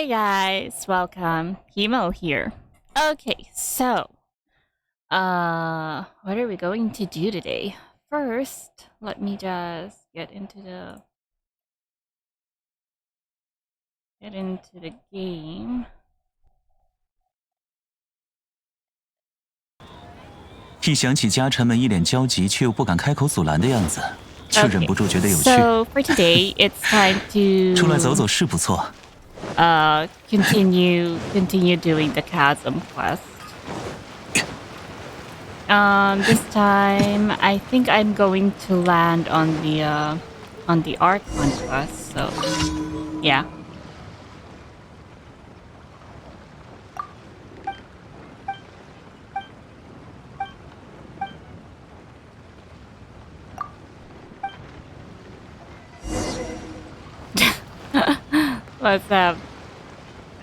Hey guys, welcome. Himo here. Okay, so what are we going to do today? First, let me just get into the game. 一想起家臣们一脸焦急却又不敢开口阻拦的样子，就忍不住觉得有趣。So for today, it's time to 出来走走是不错。continue doing the chasm quest. This time I think I'm going to land on the Archon quest. So yeah.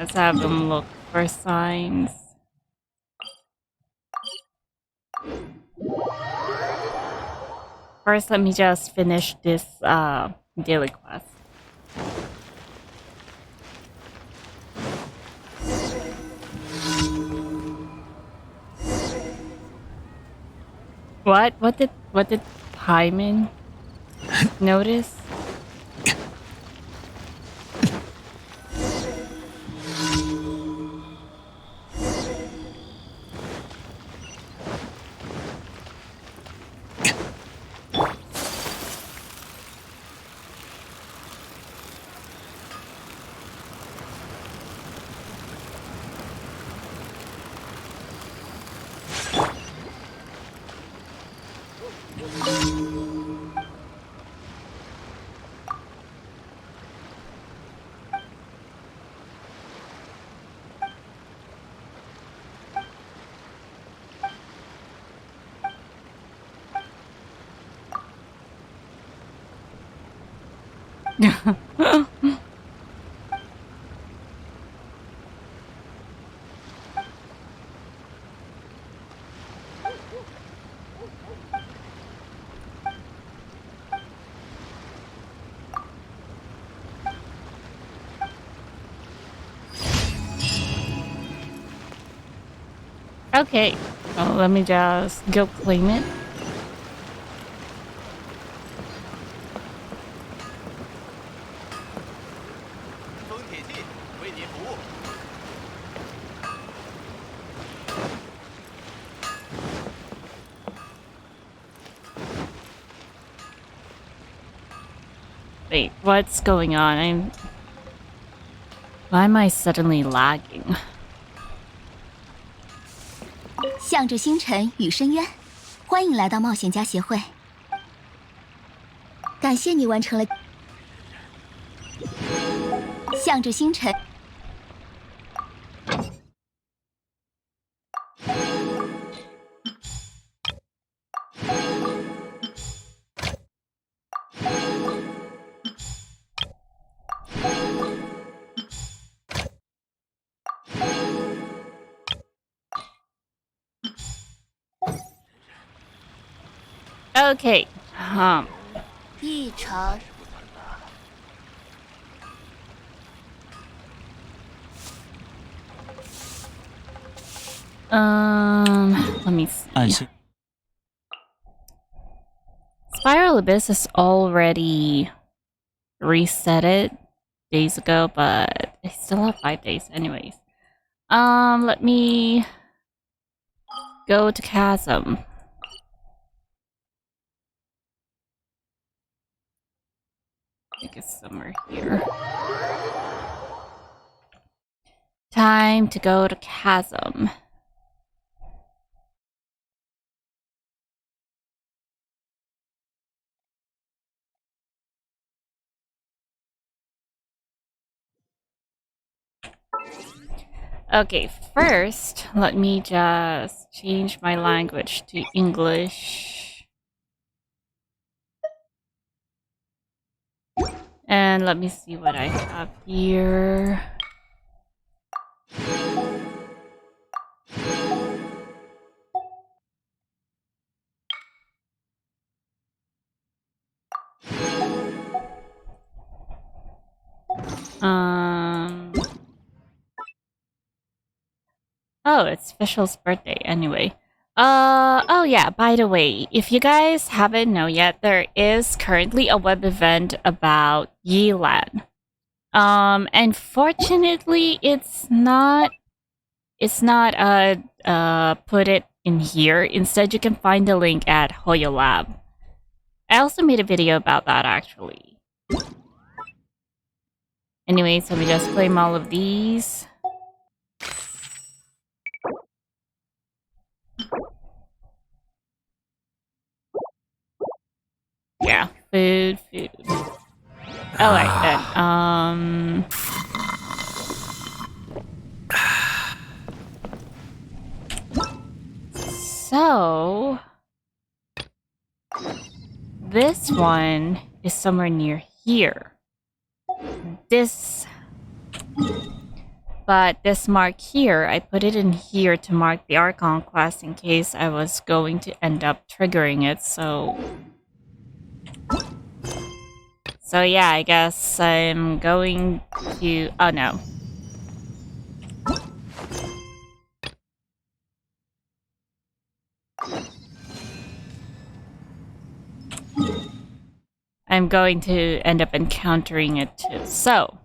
Let's have them look for signs. First, let me just finish this daily quest. What? What did Hyman notice? Okay, well, let me just go claim it. Wait, what's going on? Why am I suddenly lagging? 向着星辰与深渊，欢迎来到冒险家协会。感谢你完成了向着星辰。Okay, 一场。let me see. Spiral Abyss is already reset it days ago, but I still have 5 days anyways. Let me go to Chasm. I think it's somewhere here. Time to go to Chasm. Okay, first, let me just change my language to English. And let me see what I have here. Oh, it's Fischl's birthday anyway. Oh yeah, by the way, if you guys haven't known yet, there is currently a web event about Yilan. Unfortunately, it's not put it in here. Instead, you can find the link at HoYoLab. I also made a video about that actually. Anyways, let me just claim all of these. Yeah, food. Alright then. So this one is somewhere near here. But this mark here, I put it in here to mark the Archon quest in case I was going to end up triggering it, so yeah, I guess I'm going to... Oh no. I'm going to end up encountering it too. So,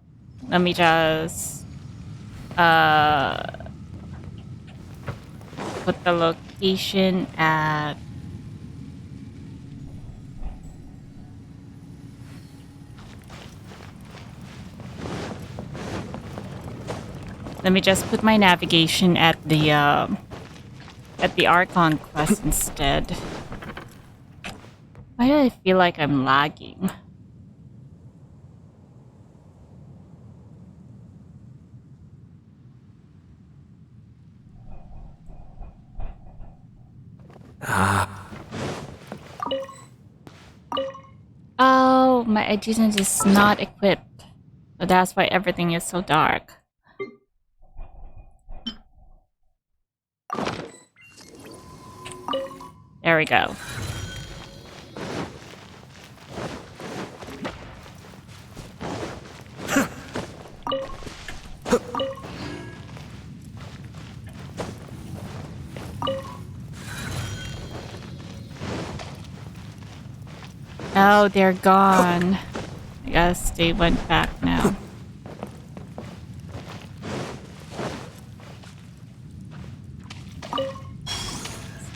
let me just put the location at... Let me just put my navigation at the Archon quest instead. Why do I feel like I'm lagging? Oh, my adjacent is not equipped. So that's why everything is so dark. There we go. Oh, they're gone. I guess they went back now.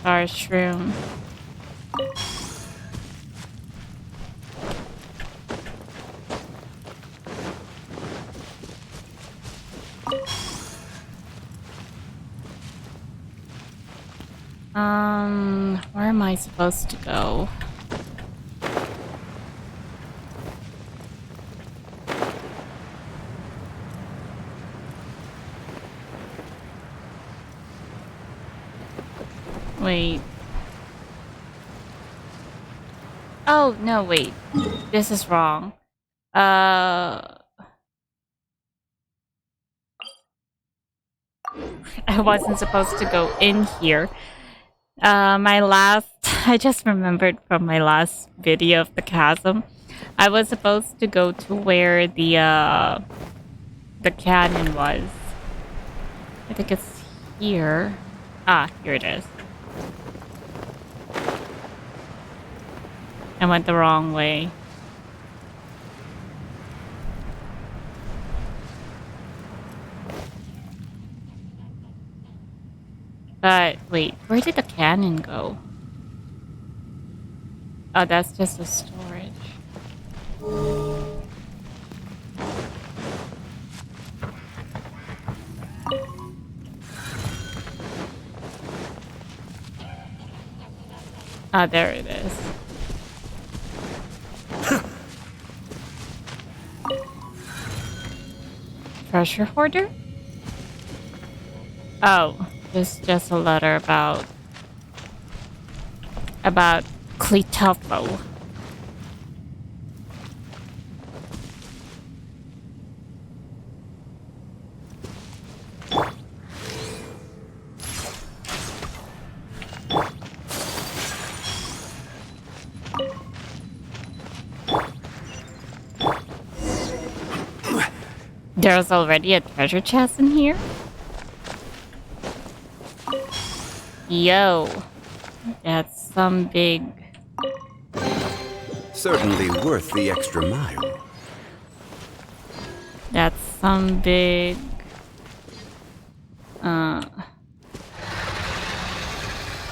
Star Shroom. Where am I supposed to go? Wait. Oh, no, wait. This is wrong. I wasn't supposed to go in here. I just remembered from my last video of the chasm. I was supposed to go to where the cannon was. I think it's here. Ah, here it is. I went the wrong way. But wait, where did the cannon go? Oh, that's just a storage. Ah, there it is. Treasure hoarder? Oh, it's just a letter about Clitopho. There's already a treasure chest in here? Yo. That's some big... Certainly worth the extra mile. That's some big...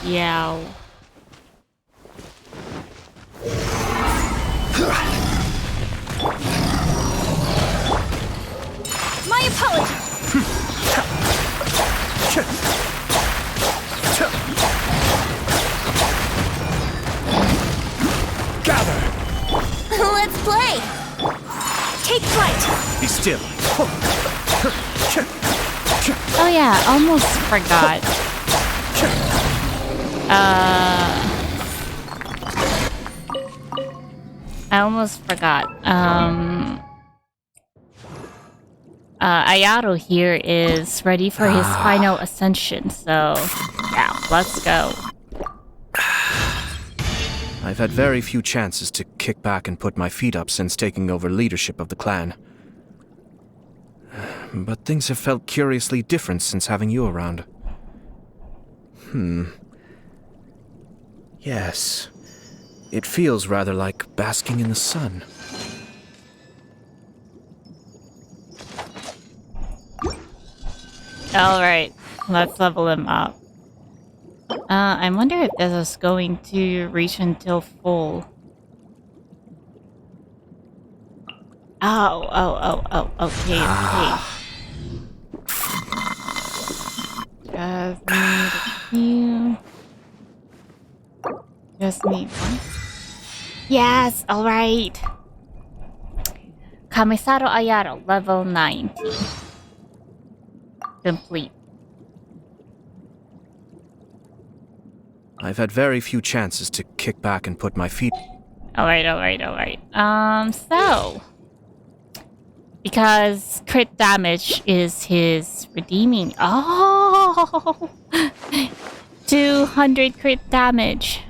Yow. My apologies. Gather! Let's play. Take flight. Be still. Oh yeah, almost forgot. I almost forgot. Ayato here is ready for his final ascension, so yeah, let's go. I've had very few chances to kick back and put my feet up since taking over leadership of the clan. But things have felt curiously different since having you around. Yes. It feels rather like basking in the sun. Alright, let's level him up. I wonder if this is going to reach until full. Oh, okay. Just need a few. Just need one. Yes, alright. Kamisato Ayato, level 90. Complete. I've had very few chances to kick back and put my feet... Alright. So... Because crit damage is his redeeming... Oh! 200 crit damage.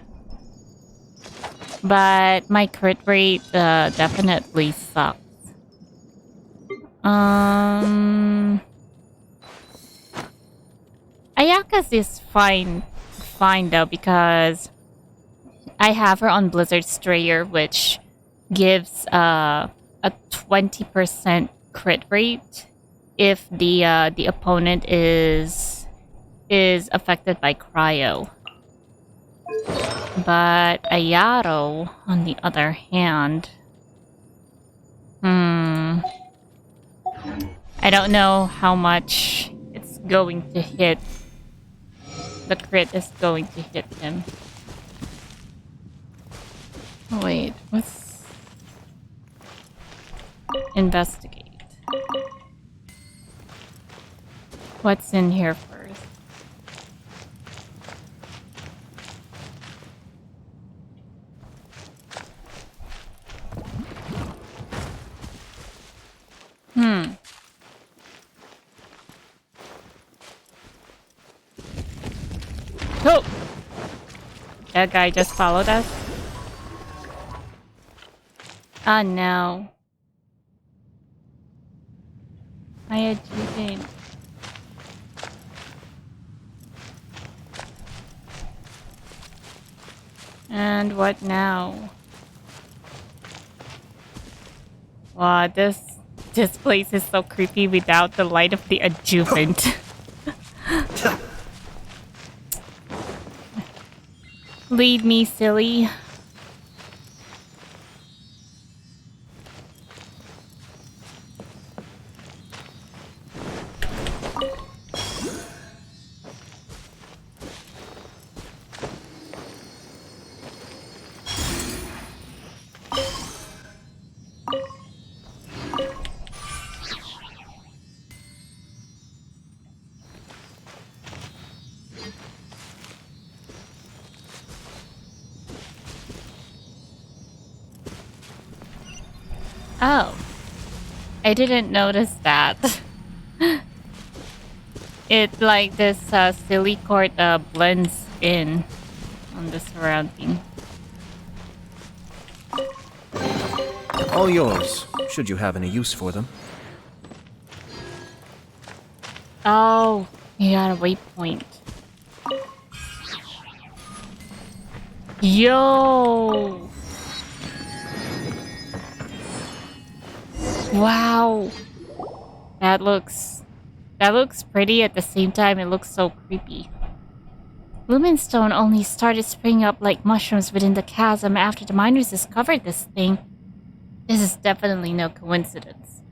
But my crit rate definitely sucks. Ayaka's is fine though, because I have her on Blizzard Strayer, which gives a 20% crit rate if the opponent is affected by cryo. But Ayato, on the other hand, I don't know how much it's going to hit. The crit is going to hit him. Wait, what's... Investigate. What's in here first? Oh! That guy just followed us? Oh no. I had Dain. And what now? Wow, this place is so creepy without the light of the adjuvant. Lead me, silly. Oh. I didn't notice that. It like this silly court blends in on the surrounding. All yours, should you have any use for them. Oh, you got a waypoint. Yo! Wow. That looks pretty. At the same time, it looks so creepy. Lumenstone only started springing up like mushrooms within the chasm after the miners discovered this thing. This is definitely no coincidence.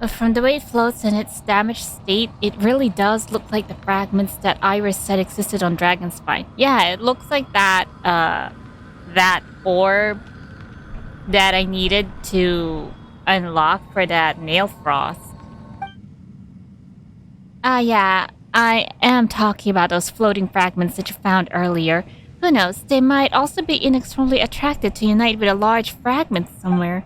But from the way it floats in its damaged state, it really does look like the fragments that Iris said existed on Dragonspine. Yeah, it looks like that orb that I needed to unlock for that nail frost. Yeah, I am talking about those floating fragments that you found earlier. Who knows, they might also be inexorably attracted to unite with a large fragment somewhere.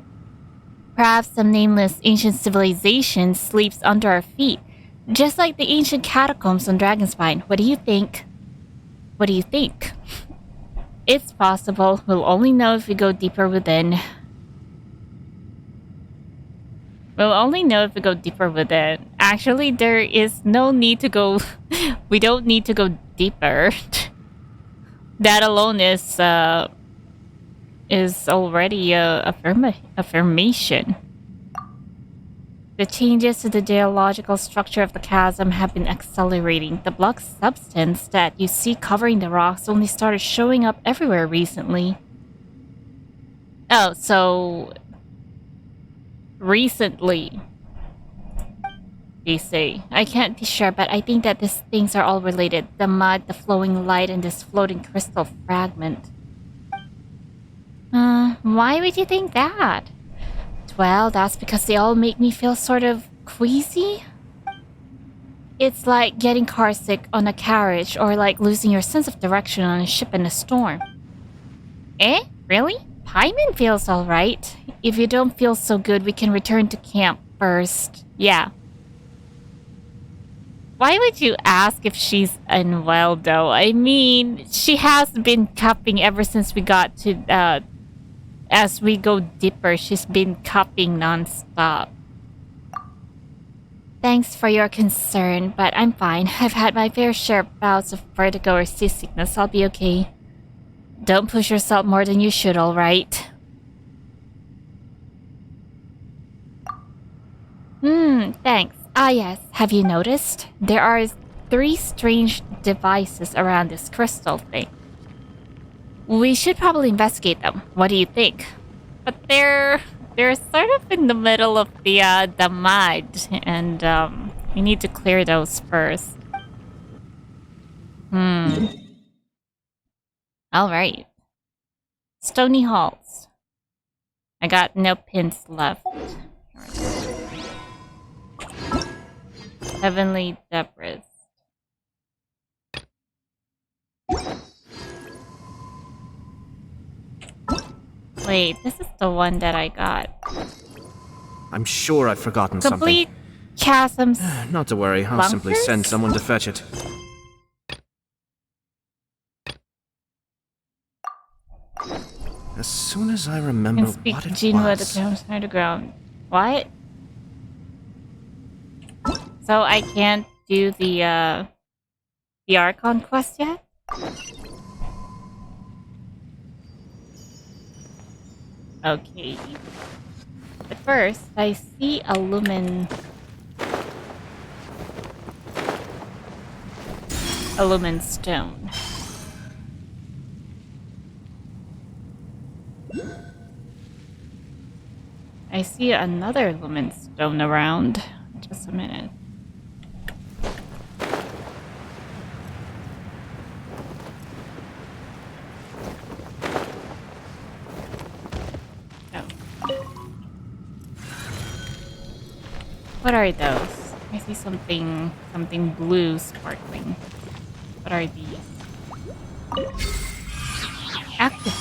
Perhaps some nameless ancient civilization sleeps under our feet, just like the ancient catacombs on Dragonspine. What do you think? What do you think? It's possible. We'll only know if we go deeper within. We'll only know if we go deeper within. Actually, there is no need to go... we don't need to go deeper. That alone is already a affirmation. The changes to the geological structure of the chasm have been accelerating. The block substance that you see covering the rocks only started showing up everywhere recently. Oh, so... recently, they say. I can't be sure, but I think that these things are all related. The mud, the flowing light, and this floating crystal fragment. Why would you think that? Well, that's because they all make me feel sort of queasy. It's like getting carsick on a carriage, or like losing your sense of direction on a ship in a storm. Eh? Really? Paimon feels alright. If you don't feel so good, we can return to camp first. Yeah. Why would you ask if she's unwell, though? I mean, she has been cupping ever since we got to, as we go deeper, she's been cupping non-stop. Thanks for your concern, but I'm fine. I've had my fair share of bouts of vertigo or seasickness. I'll be okay. Don't push yourself more than you should, alright? Thanks. Ah yes, have you noticed? There are 3 strange devices around this crystal thing. We should probably investigate them. What do you think? But they're sort of in the middle of the mud, and we need to clear those first. Alright. Stony Halls. I got no pins left. Heavenly Debris. Wait, this is the one that I got. I'm sure I've forgotten Complete chasms. something. Not to worry, I'll simply send someone to fetch it. As soon as I remember Can speak what it Jinwa was. the comes near the ground. What? So I can't do the Archon quest yet? Okay. But first, I see a lumen stone. I see another lumen stone around. Just a minute. What are those? I see something blue sparkling. What are these? Active.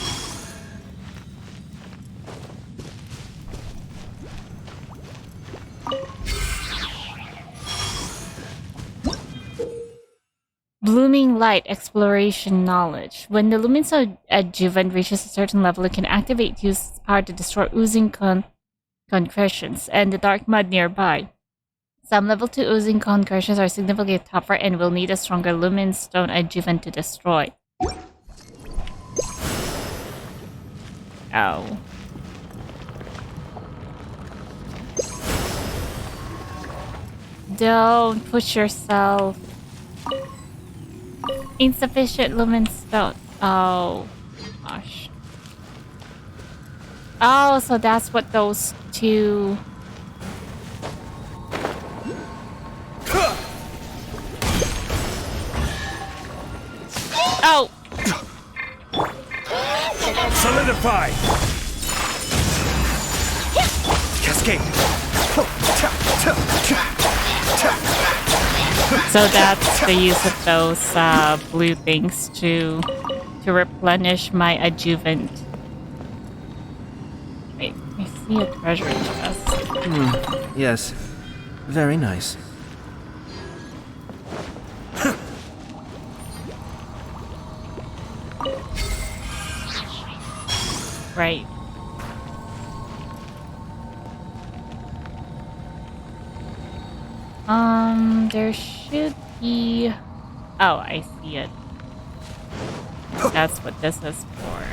Blooming Light Exploration Knowledge. When the Luminous Adjuvant reaches a certain level, it can activate use power to destroy oozing concretions and the dark mud nearby. Some level 2 oozing concussions are significantly tougher and will need a stronger lumen stone adjuvant to destroy. Oh. Don't push yourself. Insufficient lumen stone. Oh, gosh. Oh, so that's what those two... Oh! Solidify! Cascade! So that's the use of those blue things to replenish my adjuvant. Wait, I see a treasure chest. Yes. Very nice. Right. There should be... Oh, I see it. That's what this is for.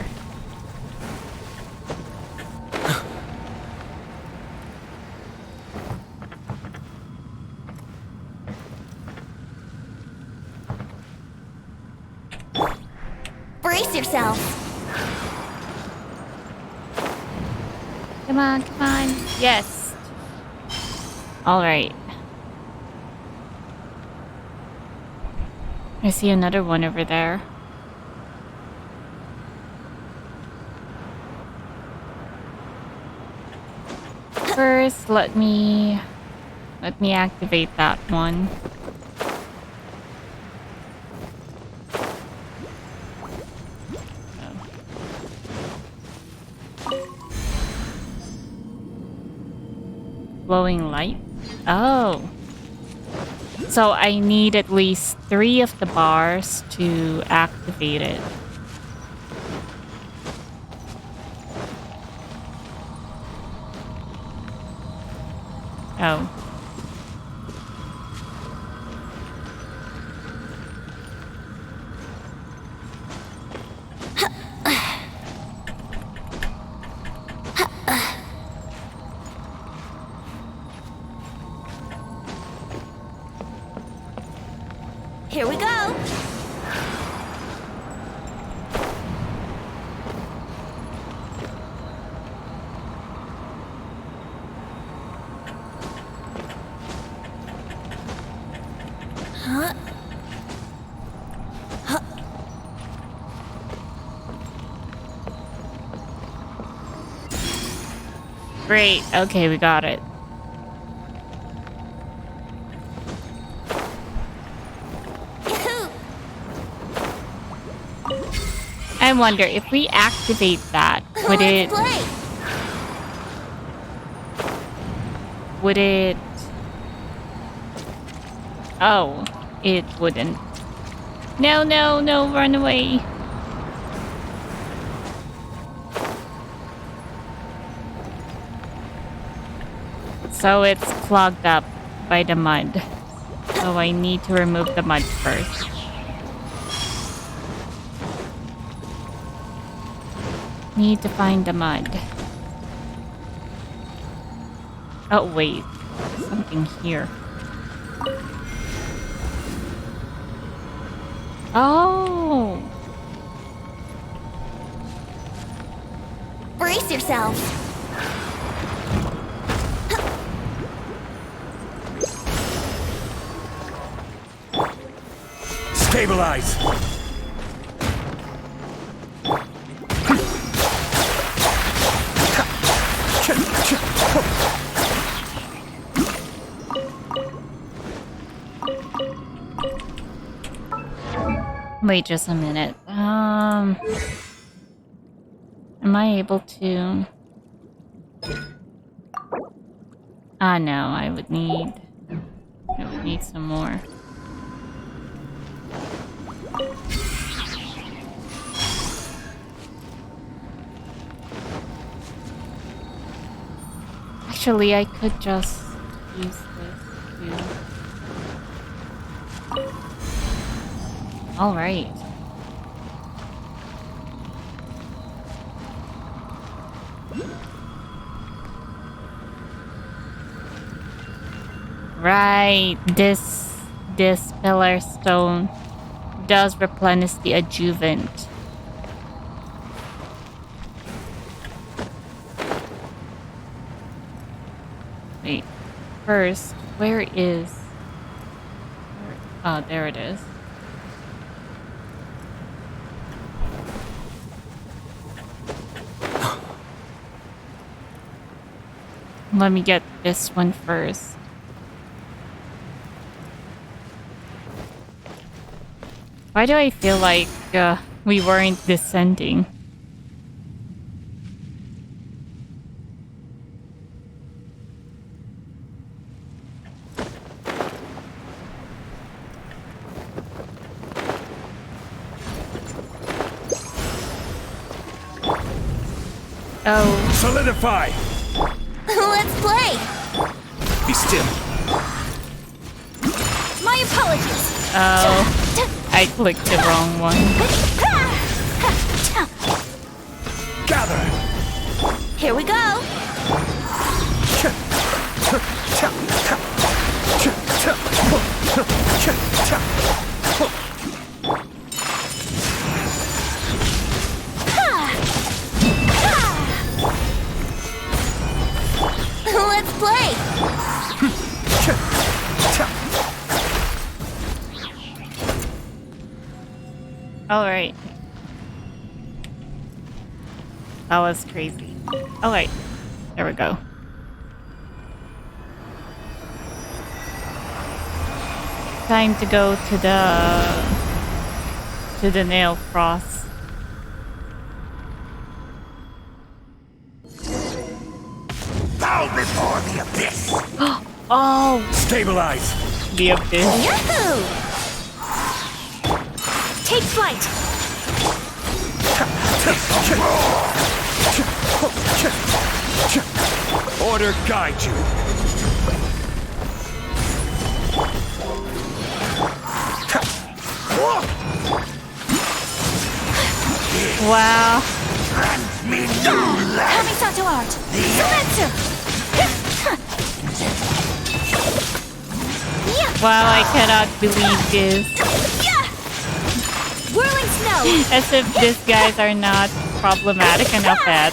Brace yourself. Come on, come on. Yes. All right. I see another one over there. First, let me activate that one. Glowing light? Oh. So I need at least 3 of the bars to activate it. Oh. Here we go. Huh? Huh. Great. Okay, we got it. I wonder if we activate that, would it... Would it... Oh, it wouldn't. No, no, no, run away. So it's clogged up by the mud. So I need to remove the mud first. Need to find the mud. Oh, wait. There's something here. Oh! Brace yourself. Stabilize! Wait just a minute. Am I able to... Ah, no, I would need some more. Actually, I could just use this. to. Alright. Right, this pillar stone does replenish the adjuvant. Wait, first, where is... Oh, there it is. Let me get this one first. Why do I feel like we weren't descending? Oh. Solidify! Let's play! Be still. My apologies! Oh. I clicked the wrong one. Gather! Here we go! Let's play! Alright. That was crazy. Alright. There we go. Time to go to the nail frost. Bow before the abyss! Oh! Stabilize! The abyss. Yahoo! Take flight! Order guide you! Wow. Coming Sato Art! Zumetsu! Wow, I cannot believe this. Whirling snow! As if these guys are not problematic enough at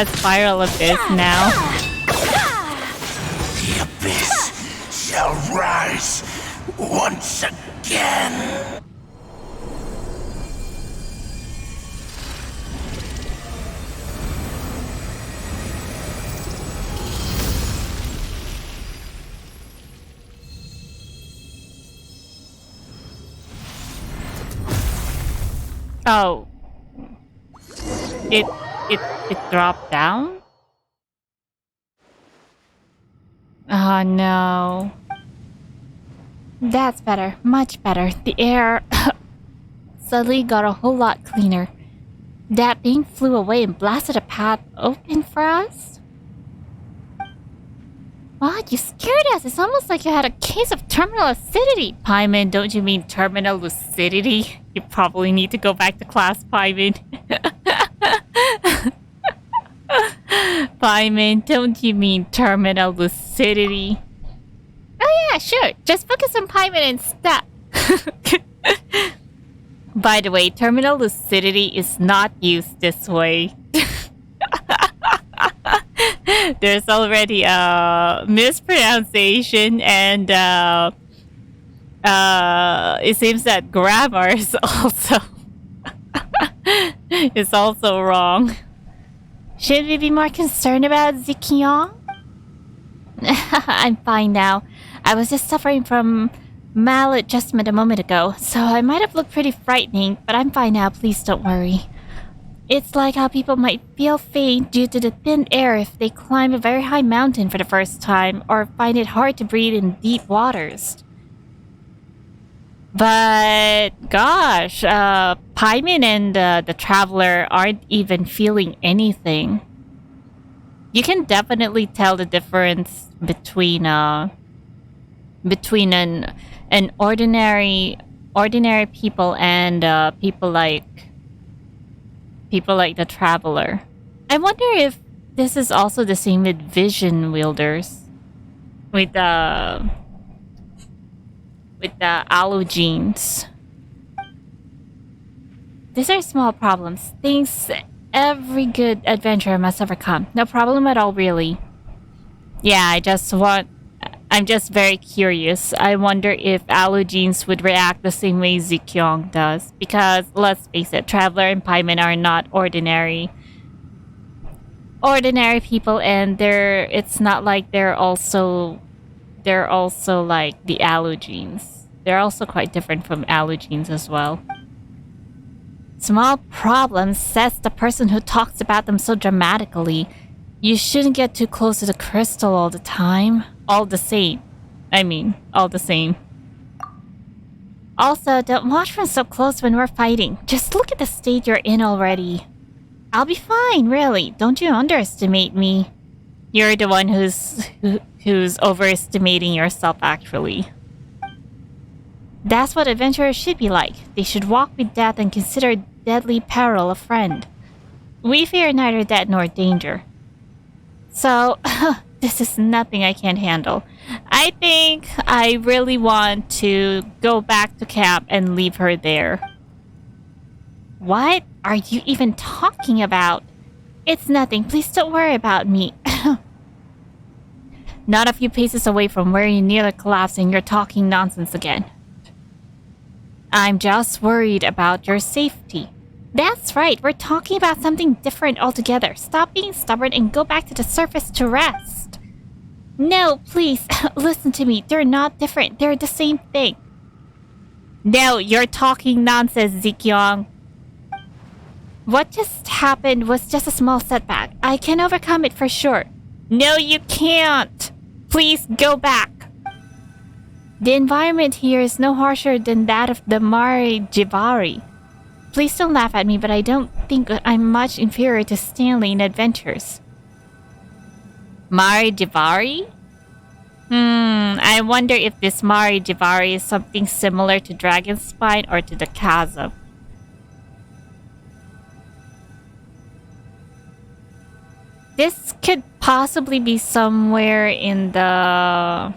Spiral Abyss now. The abyss shall rise once again! Oh. It dropped down? Oh no. That's better. Much better. The air suddenly got a whole lot cleaner. That thing flew away and blasted a path open for us? What? You scared us. It's almost like you had a case of terminal acidity. Paimon, don't you mean terminal lucidity? You probably need to go back to class, Paimon. Paimon, don't you mean terminal lucidity? Oh yeah, sure. Just focus on Paimon and stop. By the way, terminal lucidity is not used this way. There's already a mispronunciation and it seems that grammar is also wrong. Should we be more concerned about Zikion? I'm fine now. I was just suffering from maladjustment a moment ago, so I might have looked pretty frightening, but I'm fine now, please don't worry. It's like how people might feel faint due to the thin air if they climb a very high mountain for the first time, or find it hard to breathe in deep waters. But, gosh, Paimon and the Traveler aren't even feeling anything. You can definitely tell the difference between between an ordinary people and people like the Traveler. I wonder if this is also the same with Vision Wielders, with the Allogenes. These are small problems, things every good adventurer must overcome. No problem at all, really. Yeah, I'm just very curious. I wonder if Allogenes would react the same way Zikyong does. Because, let's face it, Traveler and Paimon are not ordinary people, and it's not like they're also like the Allogenes. They're also quite different from Allogenes as well. Small problems, says the person who talks about them so dramatically. You shouldn't get too close to the crystal all the time. All the same. Also, don't watch from so close when we're fighting. Just look at the state you're in already. I'll be fine, really. Don't you underestimate me. You're the one who's overestimating yourself, actually. That's what adventurers should be like. They should walk with death and consider deadly peril a friend. We fear neither death nor danger. So, this is nothing I can't handle. I think I really want to go back to camp and leave her there. What are you even talking about? It's nothing. Please don't worry about me. Not a few paces away from where you nearly collapsed and you're talking nonsense again. I'm just worried about your safety. That's right, we're talking about something different altogether. Stop being stubborn and go back to the surface to rest. No, please, listen to me. They're not different. They're the same thing. No, you're talking nonsense, Zikyong. What just happened was just a small setback. I can overcome it for sure. No, you can't. Please go back. The environment here is no harsher than that of the Mare Jivari. Please don't laugh at me, but I don't think I'm much inferior to Stanley in adventures. Mare Jivari? I wonder if this Mare Jivari is something similar to Dragon's Spine or to the Chasm. This could possibly be somewhere in the...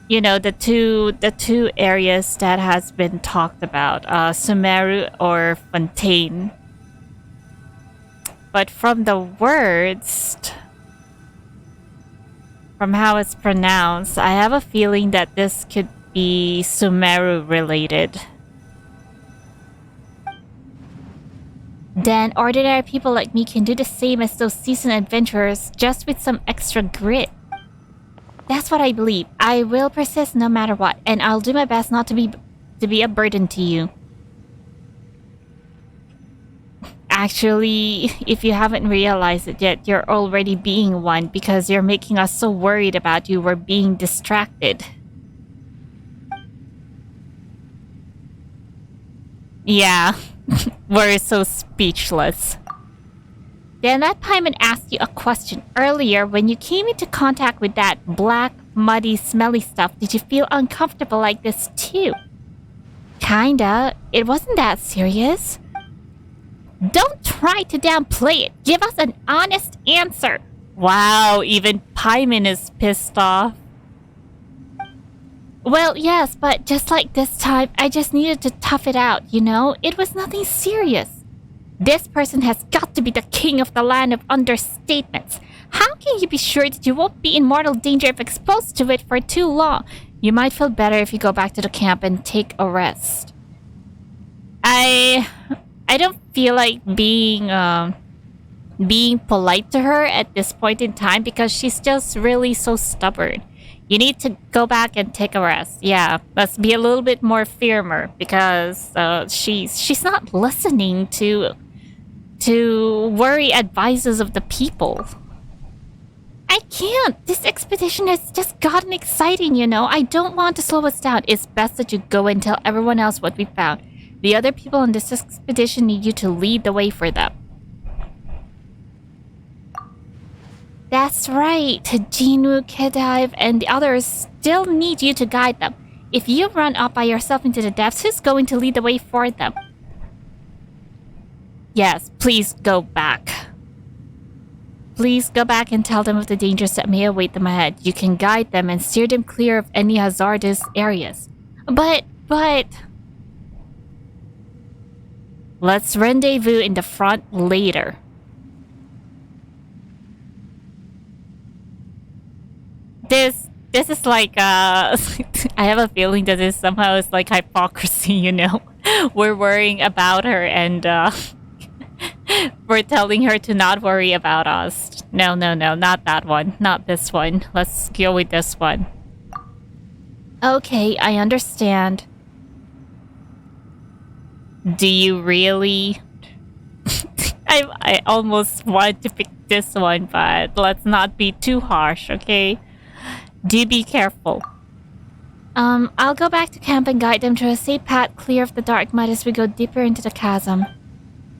You know, the two areas that has been talked about, Sumeru or Fontaine. But from the words, from how it's pronounced, I have a feeling that this could be Sumeru related. Then ordinary people like me can do the same as those seasoned adventurers, just with some extra grit. That's what I believe. I will persist no matter what, and I'll do my best not to be a burden to you. Actually, if you haven't realized it yet, you're already being one because you're making us so worried about you. We're being distracted. Yeah, we're so speechless. Then that Paimon asked you a question earlier when you came into contact with that black, muddy, smelly stuff. Did you feel uncomfortable like this too? Kinda. It wasn't that serious. Don't try to downplay it. Give us an honest answer. Wow, even Paimon is pissed off. Well, yes, but just like this time, I just needed to tough it out, you know? It was nothing serious. This person has got to be the king of the land of understatements. How can you be sure that you won't be in mortal danger if exposed to it for too long? You might feel better if you go back to the camp and take a rest. I don't feel like being polite to her at this point in time because she's just really so stubborn. You need to go back and take a rest. Yeah, let's be a little bit more firmer because she's not listening to worry advices of the people. I can't. This expedition has just gotten exciting, you know. I don't want to slow us down. It's best that you go and tell everyone else what we found. The other people on this expedition need you to lead the way for them. That's right. Jinu, Khedive, and the others still need you to guide them. If you run off by yourself into the depths, who's going to lead the way for them? Yes, please go back. Please go back and tell them of the dangers that may await them ahead. You can guide them and steer them clear of any hazardous areas. But... Let's rendezvous in the front later. This is like, I have a feeling that this somehow is like hypocrisy, you know? We're worrying about her and, we're telling her to not worry about us. No, not that one. Not this one. Let's go with this one. Okay, I understand. Do you really? I almost want to pick this one, but let's not be too harsh, okay? Do be careful. I'll go back to camp and guide them to a safe path clear of the dark mud as we go deeper into the chasm.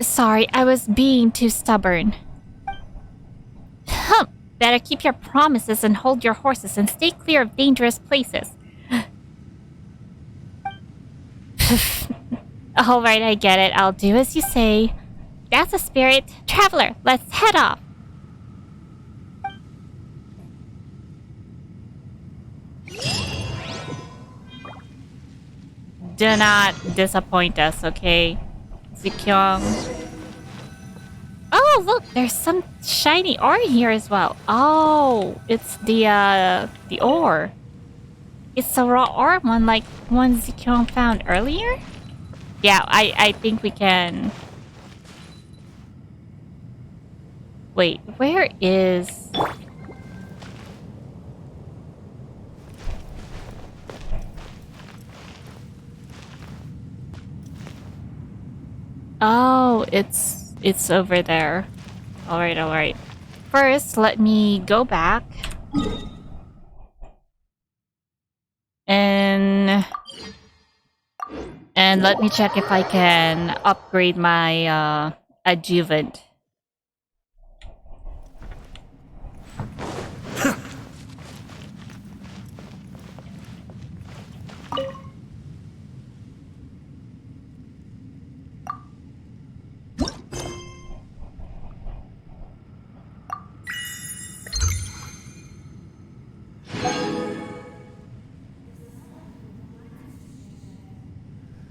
Sorry, I was being too stubborn. Better keep your promises and hold your horses and stay clear of dangerous places. Alright, I get it. I'll do as you say. That's a spirit. Traveler, let's head off. Do not disappoint us, okay? Zikyong. Oh, look, there's some shiny ore here as well. Oh, it's the ore. It's the raw ore one, like one Zikyong found earlier? Yeah, I think we can... Wait, where is... Oh, it's over there. Alright. First, let me go back. And let me check if I can upgrade my adjuvant.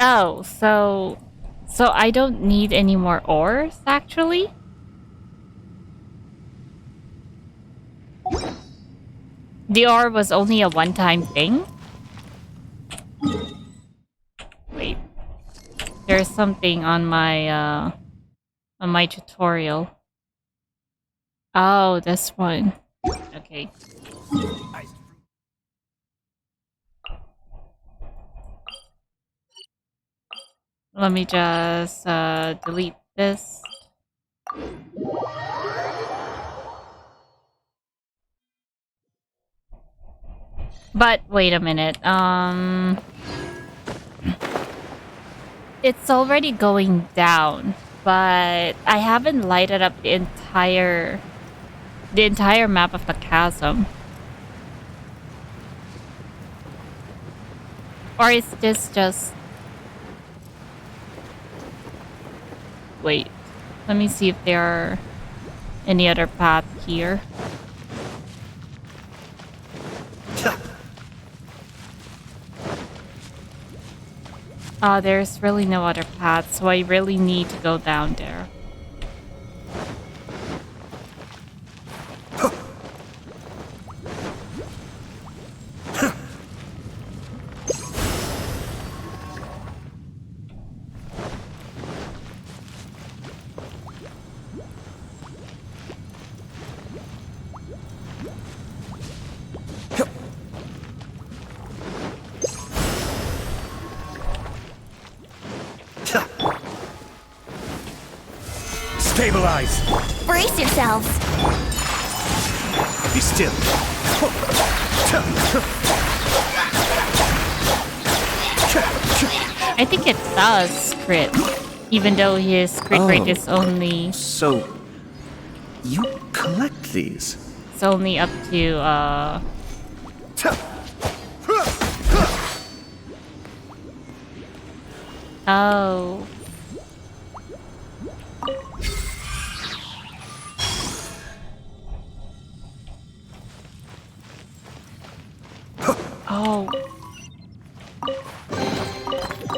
Oh, so I don't need any more ores, actually? The ore was only a one-time thing? Wait. There's something on my tutorial. Oh, this one. Okay. Let me just delete this. But wait a minute. It's already going down, but I haven't lighted up the entire map of the chasm. Or is this just... Wait, let me see if there are any other paths here. There's really no other path, so I really need to go down there. Stabilize! Brace yourselves. Be still. I think it does crit, even though his crit rate is only... So, you collect these? it's only up to, oh. Oh.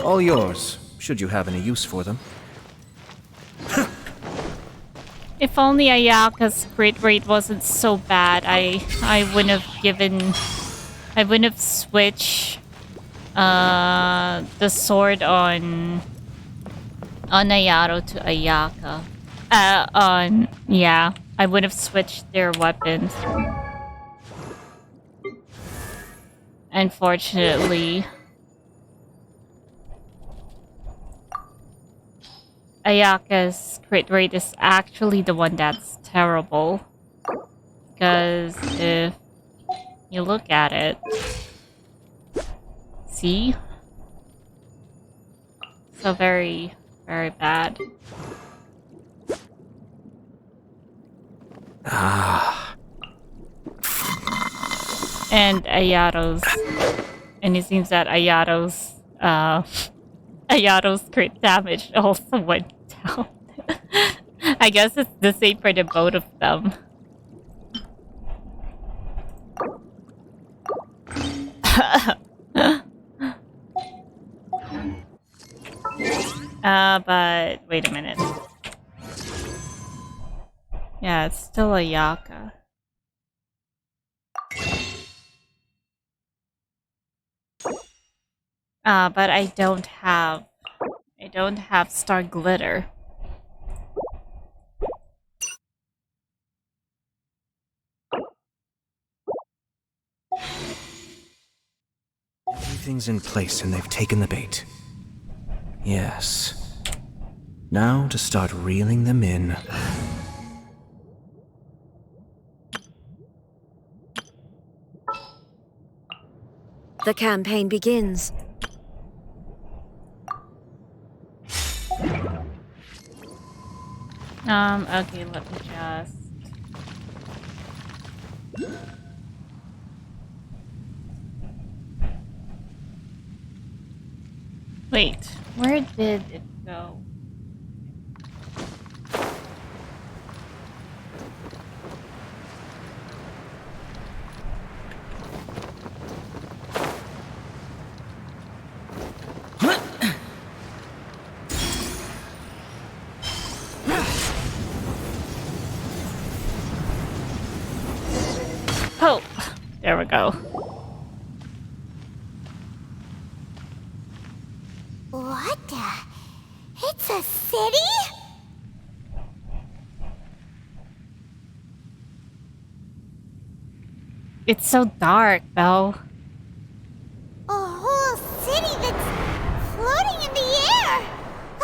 All yours, should you have any use for them. If only Ayaka's crit rate wasn't so bad, I wouldn't have switched the sword on Ayato to Ayaka. Yeah, I would have switched their weapons. Unfortunately, Ayaka's crit rate is actually the one that's terrible. Because if you look at it, see? So very, very bad. And it seems that Ayato's crit damage also went down. I guess it's the same for the both of them. But wait a minute. Yeah, it's still Ayaka. But I don't have Star Glitter. Everything's in place and they've taken the bait. Yes. Now to start reeling them in. The campaign begins. Okay, let me just... Wait, where did it go? Oh, there we go. What the? It's a city? It's so dark, though. A whole city that's floating in the air!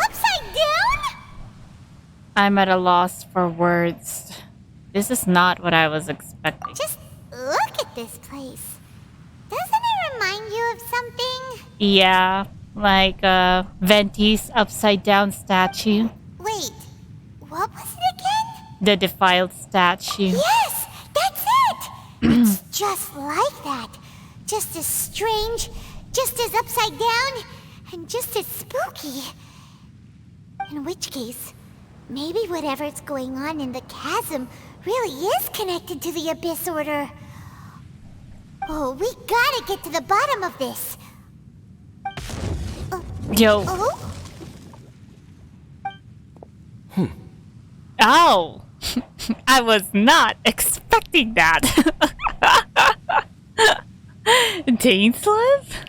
Upside down? I'm at a loss for words. This is not what I was expecting. Just look at this place. Doesn't it remind you of something? Yeah, like Venti's upside down statue. Wait, what was it again? The defiled statue. Yes, that's it! It's just like that. Just as strange, just as upside down, and just as spooky. In which case, maybe whatever's going on in the chasm really is connected to the Abyss Order. Oh, we gotta get to the bottom of this. Yo. Oh? Oh! I was not expecting that. Dain's live?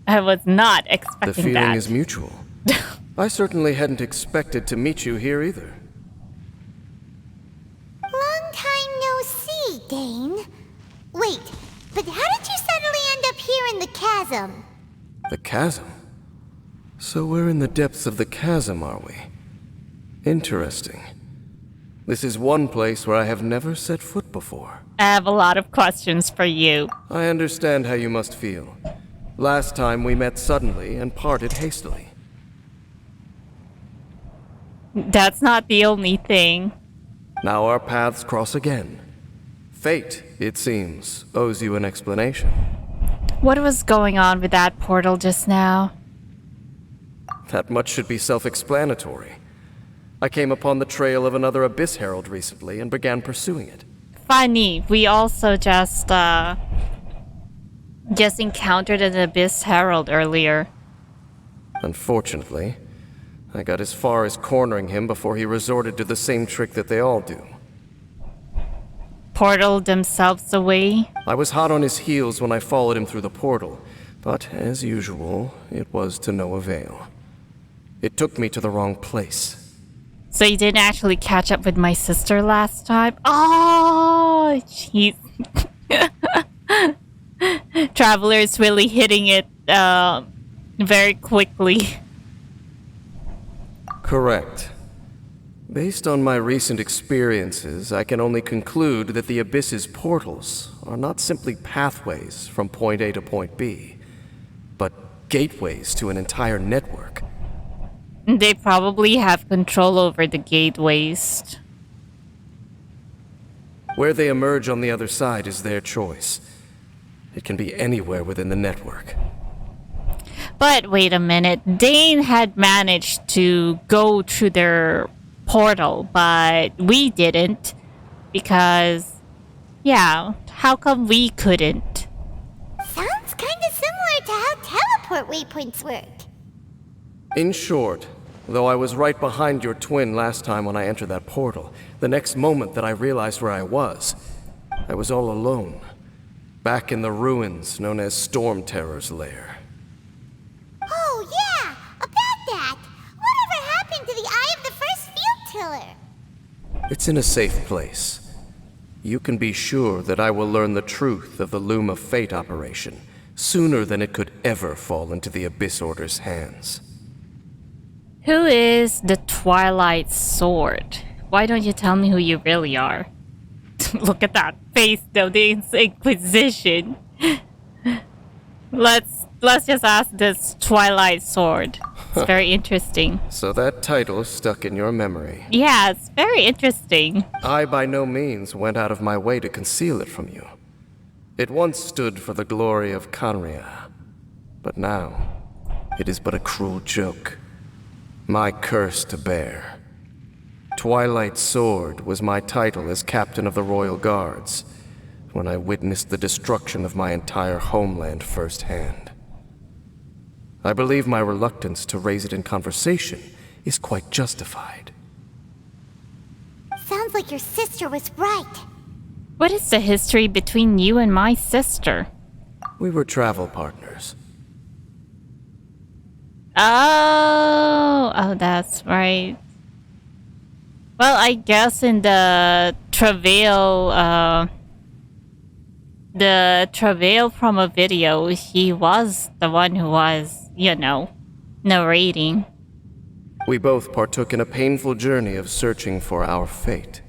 I was not expecting The feeling that. is mutual. I certainly hadn't expected to meet you here either. Long time no see, Dain. Wait, but how did you suddenly end up here in the chasm? The chasm? So we're in the depths of the chasm, are we? Interesting. This is one place where I have never set foot before. I have a lot of questions for you. I understand how you must feel. Last time we met suddenly and parted hastily. That's not the only thing. Now our paths cross again. Fate, it seems, owes you an explanation. What was going on with that portal just now? That much should be self-explanatory. I came upon the trail of another Abyss Herald recently and began pursuing it. Funny, we also just encountered an Abyss Herald earlier. Unfortunately, I got as far as cornering him before he resorted to the same trick that they all do. Portal themselves away. I was hot on his heels when I followed him through the portal, but as usual, it was to no avail. It took me to the wrong place. So you didn't actually catch up with my sister last time? Oh, jeez. Traveler's really hitting it very quickly. Correct. Based on my recent experiences, I can only conclude that the Abyss's portals are not simply pathways from point A to point B, but gateways to an entire network. They probably have control over the gateways. Where they emerge on the other side is their choice. It can be anywhere within the network. But wait a minute. Dain had managed to go through their portal, but we didn't. Because, yeah, how come we couldn't? Sounds kinda similar to how teleport waypoints work. In short, though I was right behind your twin last time when I entered that portal, the next moment that I realized where I was all alone, back in the ruins known as Storm Terror's lair. Oh yeah, about that. Whatever happened to the Eye of the First Field Tiller? It's in a safe place. You can be sure that I will learn the truth of the Loom of Fate operation sooner than it could ever fall into the Abyss Order's hands. Who is the Twilight Sword? Why don't you tell me who you really are? Look at that face though, the Inquisition. Let's just ask this Twilight Sword. It's very interesting. So that title stuck in your memory. Yeah, it's very interesting. I by no means went out of my way to conceal it from you. It once stood for the glory of kahenri'ah, but now it is but a cruel joke. My curse to bear. Twilight Sword was my title as captain of the Royal Guards when I witnessed the destruction of my entire homeland firsthand. I believe my reluctance to raise it in conversation is quite justified. Sounds like your sister was right. What is the history between you and my sister? We were travel partners. Oh, that's right. Well, I guess in the travail from a video, he was the one who was, narrating. We both partook in a painful journey of searching for our fate.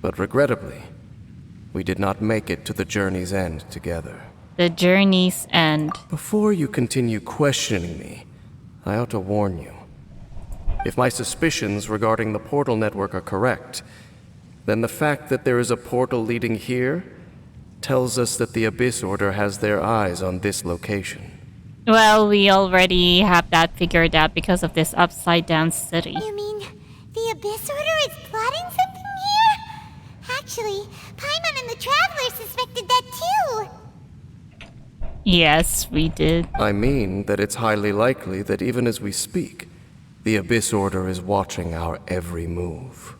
But regrettably, we did not make it to the journey's end together. The journey's end. Before you continue questioning me, I ought to warn you. If my suspicions regarding the portal network are correct, then the fact that there is a portal leading here tells us that the Abyss Order has their eyes on this location. Well, we already have that figured out because of this upside-down city. You mean the Abyss Order is plotting something here? Actually, Paimon and the Traveler suspected that too. Yes, we did. I mean that it's highly likely that even as we speak, the Abyss Order is watching our every move.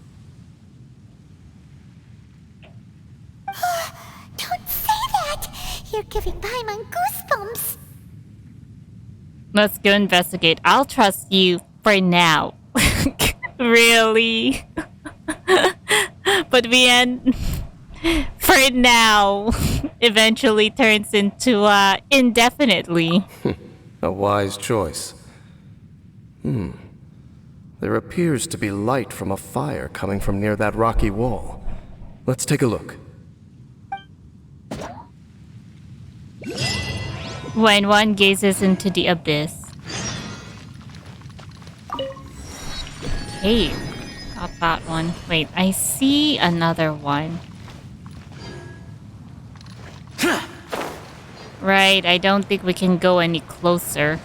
Don't say that! You're giving Paimon goosebumps. Let's go investigate. I'll trust you for now. Really? But we end... For now, eventually turns into, indefinitely. A wise choice. There appears to be light from a fire coming from near that rocky wall. Let's take a look. When one gazes into the abyss. Cave. Not that one. Wait, I see another one. Right, I don't think we can go any closer.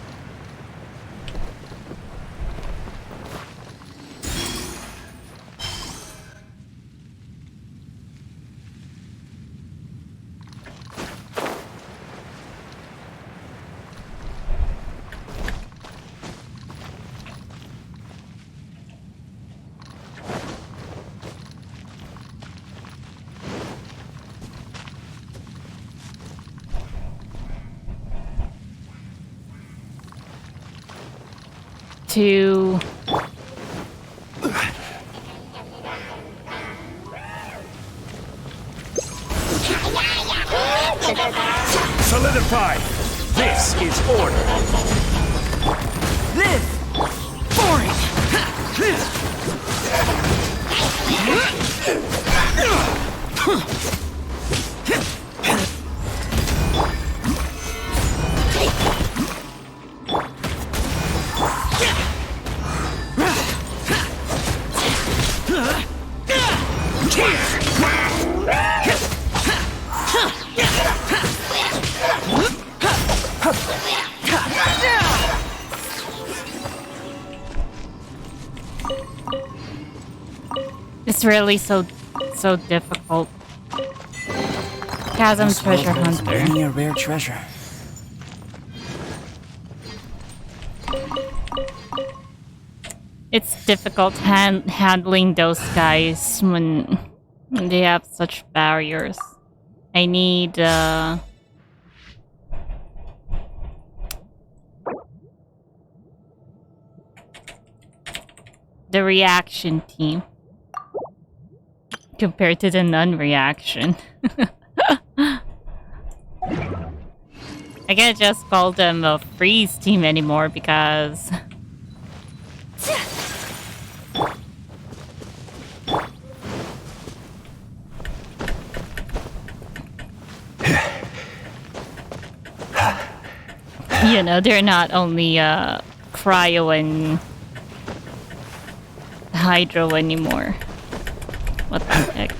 To Solidify! This is order! Live for it! it's really so difficult. Chasm Treasure Hunter. Many a rare treasure. It's difficult handling those guys when they have such barriers. I need the reaction team compared to the non-reaction. I can't just call them a freeze team anymore because you know, they're not only cryo and hydro anymore. What the heck?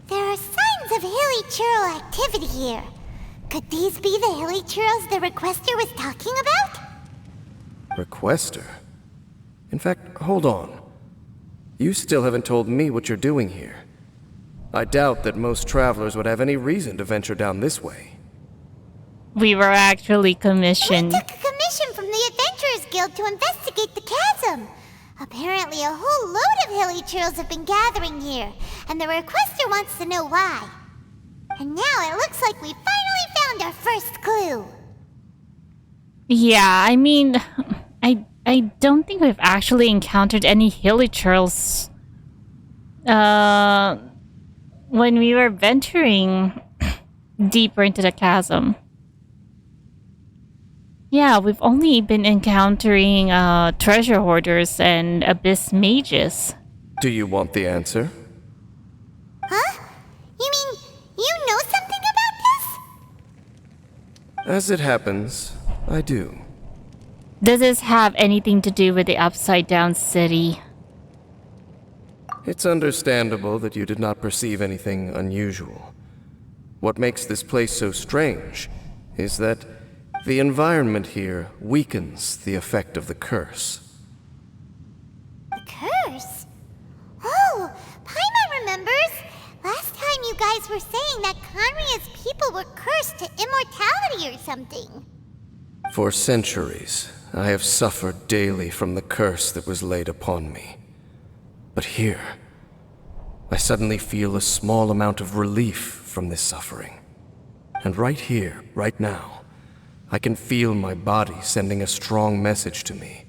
There are signs of Hilichurl activity here. Could these be the Hilichurls the Requester was talking about? Requester? In fact, hold on. You still haven't told me what you're doing here. I doubt that most travelers would have any reason to venture down this way. We were actually commissioned. We took a commission from the Adventurers Guild to investigate the chasm. Apparently a whole load of Hilichurls have been gathering here, and the Requester wants to know why. And now it looks like we finally found our first clue. Yeah, I mean, I don't think we've actually encountered any Hilichurls when we were venturing deeper into the chasm. Yeah, we've only been encountering treasure hoarders and abyss mages. Do you want the answer? Huh? You mean you know something about this? As it happens, I do. Does this have anything to do with the Upside Down City? It's understandable that you did not perceive anything unusual. What makes this place so strange is that the environment here weakens the effect of the curse. The curse? Oh, Paimon remembers. Last time you guys were saying that kahenri'ah's people were cursed to immortality or something. For centuries, I have suffered daily from the curse that was laid upon me. But here, I suddenly feel a small amount of relief from this suffering. And right here, right now, I can feel my body sending a strong message to me.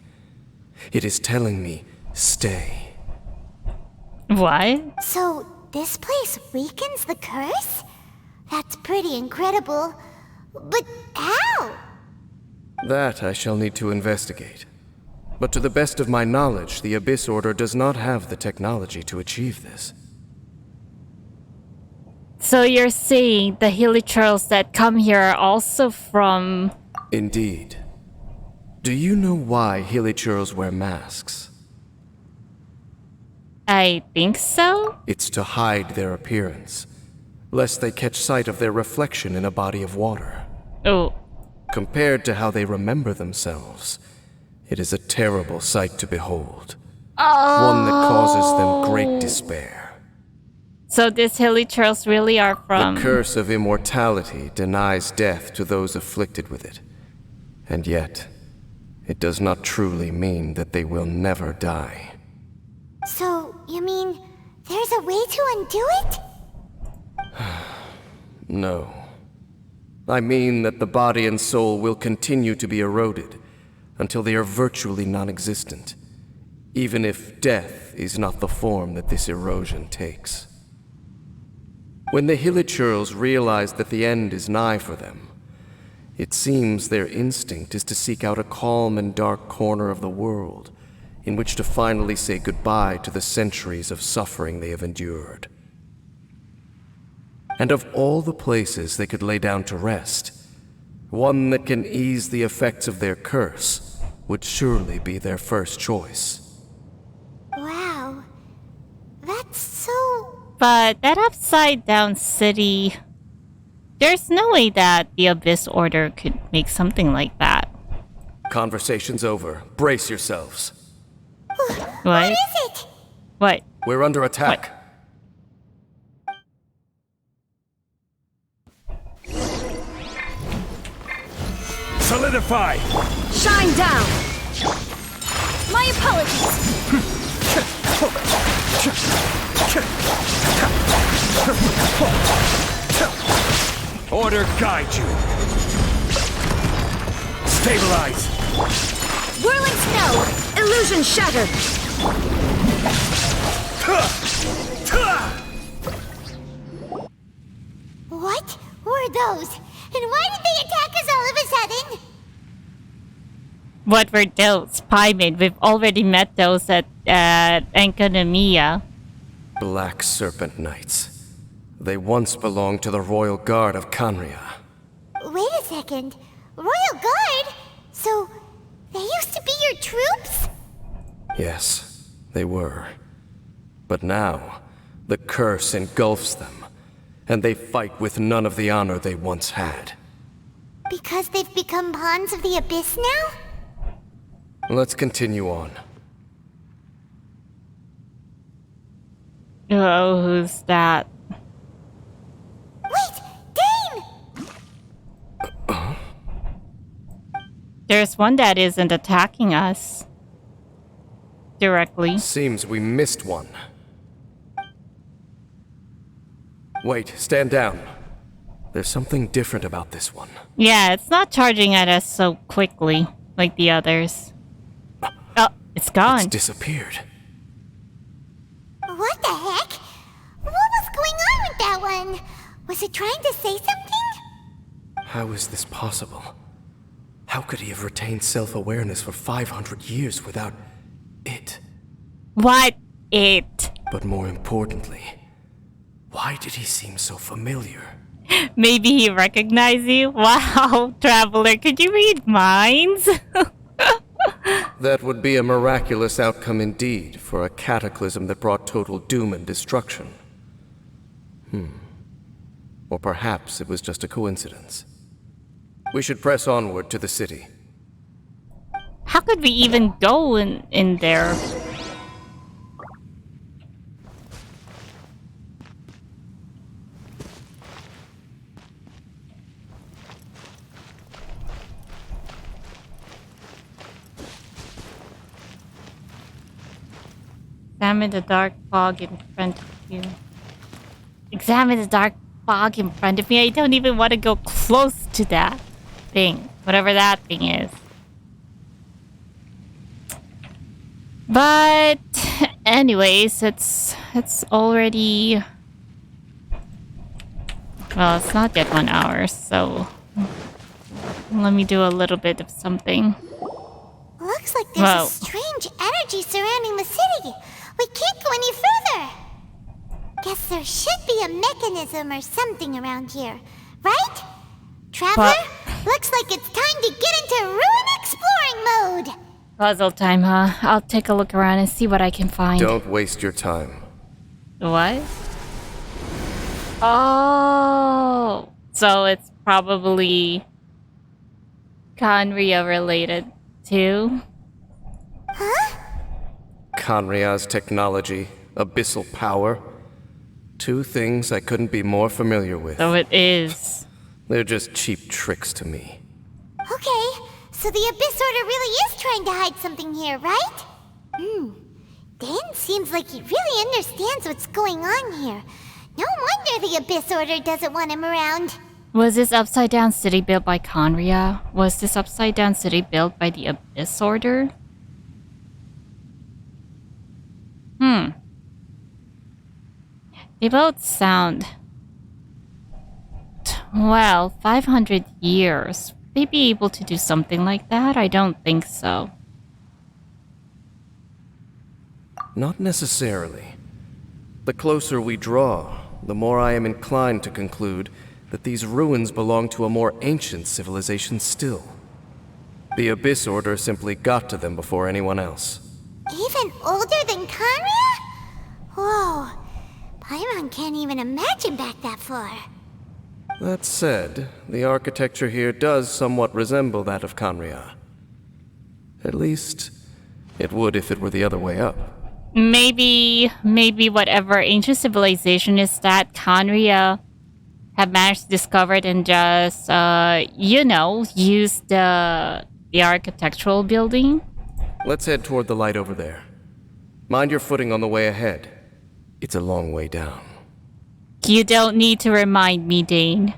It is telling me, stay. What? So, this place weakens the curse? That's pretty incredible. But how? That I shall need to investigate. But to the best of my knowledge, the Abyss Order does not have the technology to achieve this. So you're saying the Hilichurls that come here are also from... Indeed. Do you know why Hilichurls wear masks? I think so? It's to hide their appearance, lest they catch sight of their reflection in a body of water. Oh. Compared to how they remember themselves, it is a terrible sight to behold. Oh. One that causes them great despair. So these Hilichurls really are from... The curse of immortality denies death to those afflicted with it. And yet, it does not truly mean that they will never die. So, you mean there's a way to undo it? No. I mean that the body and soul will continue to be eroded until they are virtually non-existent, even if death is not the form that this erosion takes. When the Hilichurls realize that the end is nigh for them, it seems their instinct is to seek out a calm and dark corner of the world in which to finally say goodbye to the centuries of suffering they have endured. And of all the places they could lay down to rest, one that can ease the effects of their curse would surely be their first choice. Wow. That's so... But that upside down city... There's no way that the Abyss Order could make something like that. Conversation's over. Brace yourselves. What? What is it? What? We're under attack. Solidify! Shine down! My apologies. Order guide you! Stabilize! Whirling snow. Illusion shattered! What were those? And why did they attack us all of a sudden? What were those? Pyramid. We've already met those at kahenri'ah. Black Serpent Knights. They once belonged to the Royal Guard of kahenri'ah. Wait a second. Royal Guard? So, they used to be your troops? Yes, they were. But now, the curse engulfs them, and they fight with none of the honor they once had. Because they've become pawns of the Abyss now? Let's continue on. Oh, who's that? Wait! Dain! There's one that isn't attacking us directly. Seems we missed one. Wait, stand down. There's something different about this one. Yeah, it's not charging at us so quickly like the others. Oh, it's gone. It's disappeared. What the heck? What was going on with that one? Was it trying to say something? How is this possible? How could he have retained self-awareness for 500 years without it? What? It? But more importantly, why did he seem so familiar? Maybe he recognized you? Wow, Traveler, could you read minds? That would be a miraculous outcome indeed for a cataclysm that brought total doom and destruction. Or perhaps it was just a coincidence. We should press onward to the city. How could we even go in there? Examine the dark fog in front of you. Examine the dark fog in front of me. I don't even want to go close to that thing. Whatever that thing is. But anyways, it's already... Well, it's not yet 1 hour, so... Let me do a little bit of something. Looks like there's Whoa. a strange energy surrounding the city. We can't go any further. Guess there should be a mechanism or something around here, right? Traveler, looks like it's time to get into ruin exploring mode. Puzzle time, huh? I'll take a look around and see what I can find. Don't waste your time. What? Oh, so it's probably kahenri'ah related too. Huh? kahenri'ah's technology, abyssal power. Two things I couldn't be more familiar with. So it is. They're just cheap tricks to me. Okay, so the Abyss Order really is trying to hide something here, right? Dain seems like he really understands what's going on here. No wonder the Abyss Order doesn't want him around. Was this upside down city built by kahenri'ah? Was this upside down city built by the Abyss Order? They both sound... Well, 500 years. Would they be able to do something like that? I don't think so. Not necessarily. The closer we draw, the more I am inclined to conclude that these ruins belong to a more ancient civilization still. The Abyss Order simply got to them before anyone else. Even older than kahenri'ah? Whoa, Paimon can't even imagine back that far. That said, the architecture here does somewhat resemble that of kahenri'ah. At least, it would if it were the other way up. Maybe whatever ancient civilization is that kahenri'ah have managed to discover it and just, use the architectural building. Let's head toward the light over there. Mind your footing on the way ahead. It's a long way down. You don't need to remind me, Dain.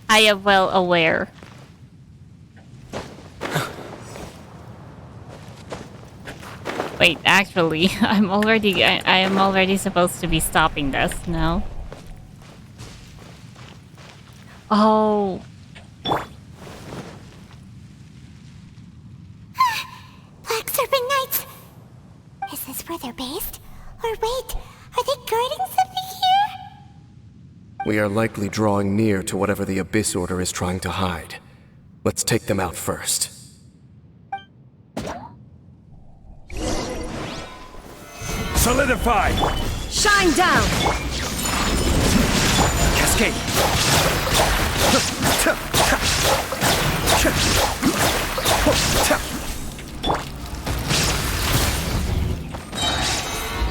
I am well aware. Wait, actually, I am already supposed to be stopping this, no? Oh. Black Serpent Knights! Is this where they're based? Or wait, are they guarding something here? We are likely drawing near to whatever the Abyss Order is trying to hide. Let's take them out first. Solidify! Shine down! Cascade!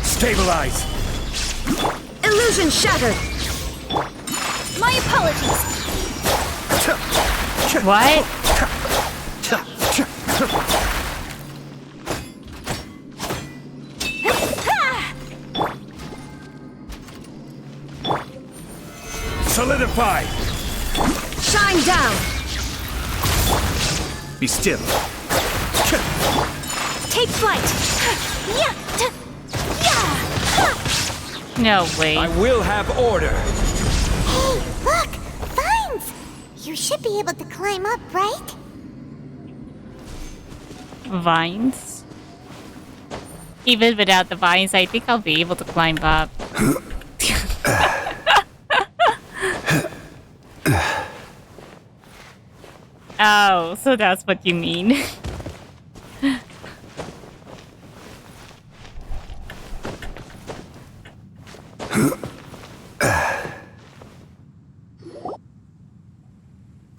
Stabilize! Illusion shattered! My apologies! What? Solidify! Shine down! Be still. Take flight! No way. I will have order. Hey, look! Vines! You should be able to climb up, right? Vines? Even without the vines, I think I'll be able to climb up. Oh, so that's what you mean. Oh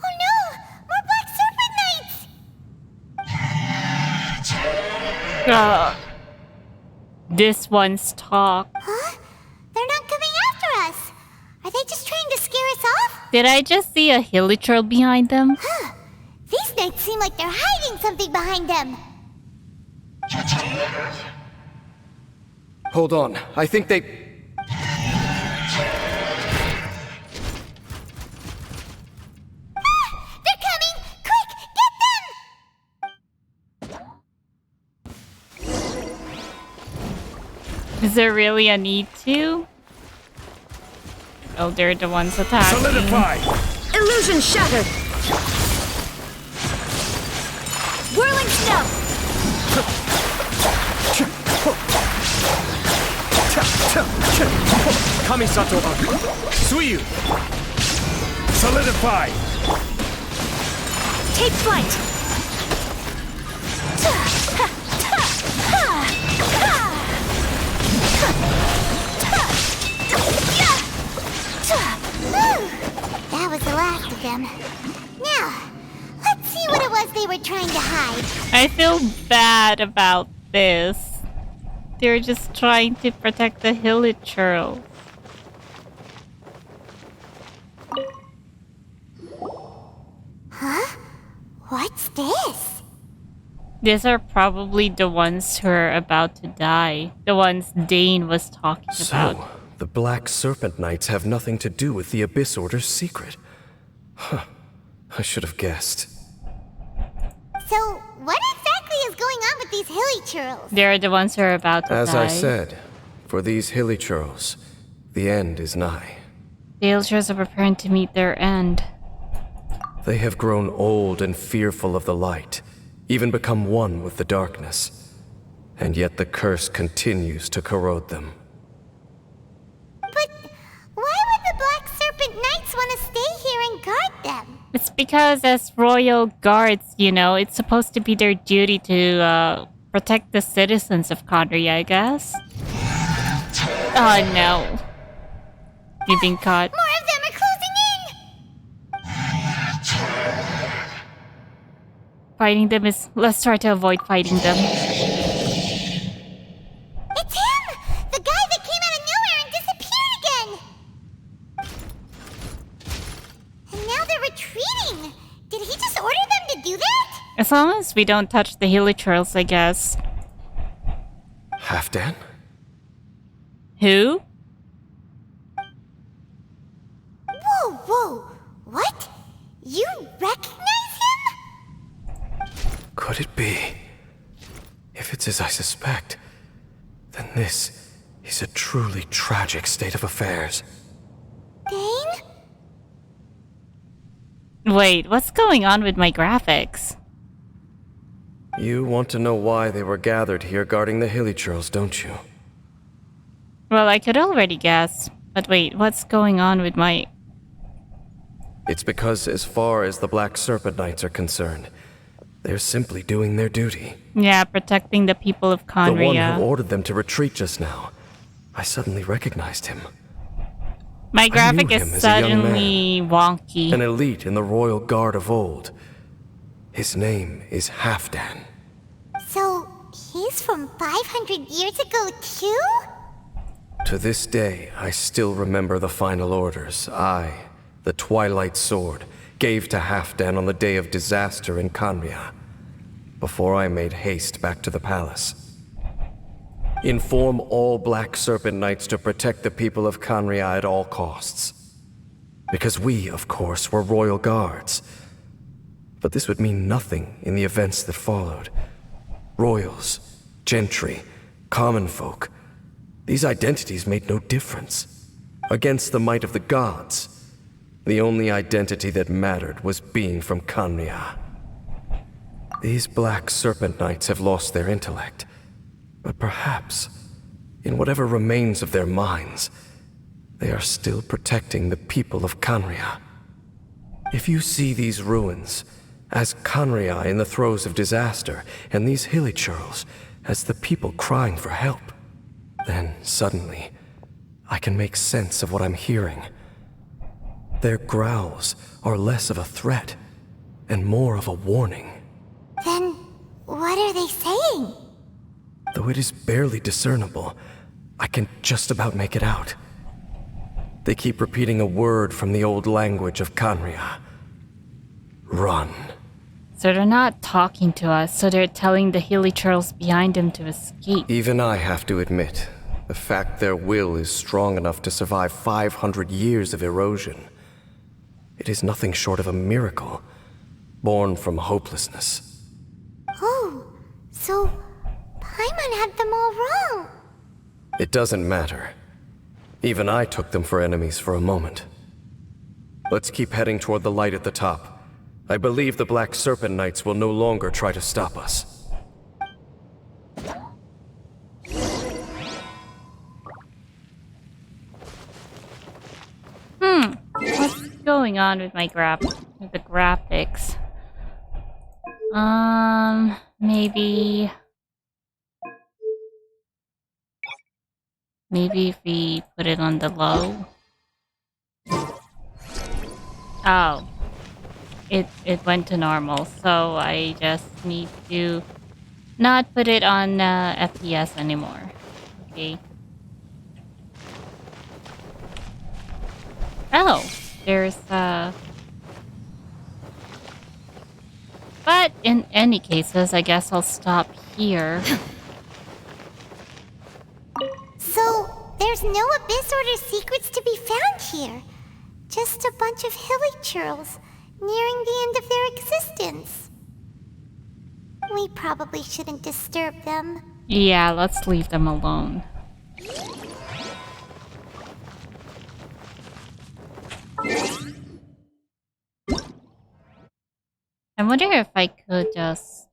no! More Black Serpent Knights! This one's talk. Huh? They're not coming after us! Are they just trying to scare us off? Did I just see a Hilichurl behind them? Huh. These knights seem like they're hiding something behind them. Hold on, I think they... They're coming! Quick, get them! Is there really a need to? Oh, they're the ones attacking. Solidify! Illusion shattered! Whirling snow! Kamisato Archon. Suiyu. Solidify! Take flight! That was the last of them. Now, let's see what it was they were trying to hide. I feel bad about this. They're just trying to protect the Hilichurls. Huh? What's this? These are probably the ones who are about to die. The ones Dain was talking about. So, the Black Serpent Knights have nothing to do with the Abyss Order's secret. Huh. I should have guessed. So, what exactly is going on with these Hilichurls? They're the ones who are about to die. As I said, for these Hilichurls, the end is nigh. The Hilichurls are preparing to meet their end. They have grown old and fearful of the light, even become one with the darkness. And yet the curse continues to corrode them. But why would the Black Serpent Knights want to stay here and guard them? It's because as royal guards, you know, it's supposed to be their duty to protect the citizens of kahenri'ah, I guess. Oh no. You've been caught. More of them are closing in! Fighting them is... Let's try to avoid fighting them. It's him! The guy that came out of nowhere and disappeared again! And now they're retreating! Did he just order them to do that? As long as we don't touch the Hilichurls, I guess. Halfdan? Who? Whoa, whoa! What? You recognize him? Could it be? If it's as I suspect, then this is a truly tragic state of affairs. Dain? Wait, what's going on with my graphics? You want to know why they were gathered here guarding the Hilichurls, don't you? Well, I could already guess. But wait, what's going on with my... It's because as far as the Black Serpent Knights are concerned, they're simply doing their duty. Yeah, protecting the people of The one kahenri'ah. who ordered them to retreat just now. I suddenly recognized him. My graphic knew is him as a young suddenly wonky. An elite in the royal guard of old. His name is Halfdan. So, he's from 500 years ago too? To this day, I still remember the final orders I, the Twilight Sword, gave to Halfdan on the day of disaster in kahenri'ah, before I made haste back to the palace. Inform all Black Serpent Knights to protect the people of kahenri'ah at all costs. Because we, of course, were royal guards. But this would mean nothing in the events that followed. Royals, gentry, common folk, these identities made no difference. Against the might of the gods, the only identity that mattered was being from kahenri'ah. These Black Serpent Knights have lost their intellect, but perhaps, in whatever remains of their minds, they are still protecting the people of kahenri'ah. If you see these ruins as kahenri'ah in the throes of disaster, and these Hilichurls as the people crying for help, then suddenly, I can make sense of what I'm hearing. Their growls are less of a threat and more of a warning. Then, what are they saying? Though it is barely discernible, I can just about make it out. They keep repeating a word from the old language of kahenri'ah. Run. So they're not talking to us, so they're telling the Hilichurls behind them to escape. Even I have to admit, the fact their will is strong enough to survive 500 years of erosion. It is nothing short of a miracle, born from hopelessness. Oh, so Paimon had them all wrong. It doesn't matter. Even I took them for enemies for a moment. Let's keep heading toward the light at the top. I believe the Black Serpent Knights will no longer try to stop us. going on with my with the graphics? Maybe if we put it on the low. Oh, it went to normal, so I just need to not put it on FPS anymore. Okay. Oh, there's But in any cases, I guess I'll stop here. So, there's no Abyss Order secrets to be found here. Just a bunch of Hilichurls nearing the end of their existence. We probably shouldn't disturb them. Yeah, let's leave them alone. I wonder if I could just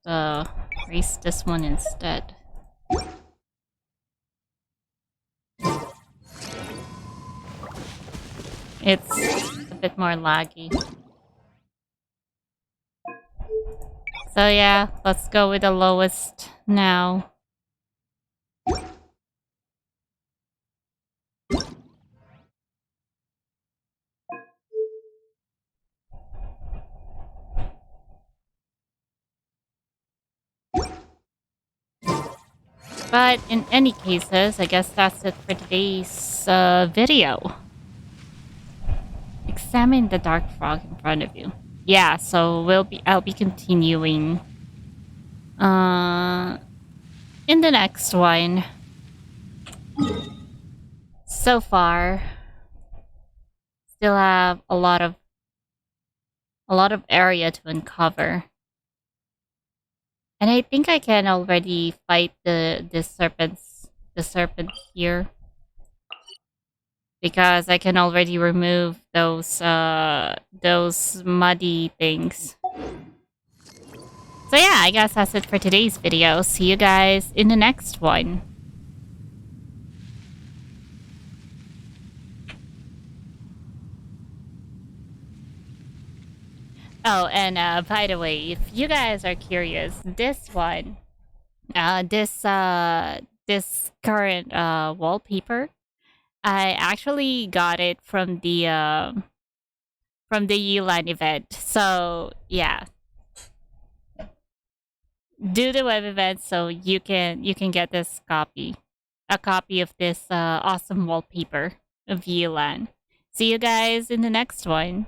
race this one instead. It's a bit more laggy. So yeah, let's go with the lowest now. But in any cases, I guess that's it for today's video. Examine the dark frog in front of you. Yeah, so I'll be continuing in the next one. So far, still have a lot of area to uncover. And I think I can already fight the serpent here. Because I can already remove those muddy things. So yeah, I guess that's it for today's video. See you guys in the next one. Oh, and by the way, if you guys are curious, this one, this current wallpaper, I actually got it from the Yilan event. So yeah, do the web event so you can get this copy, a copy of this awesome wallpaper of Yilan. See you guys in the next one.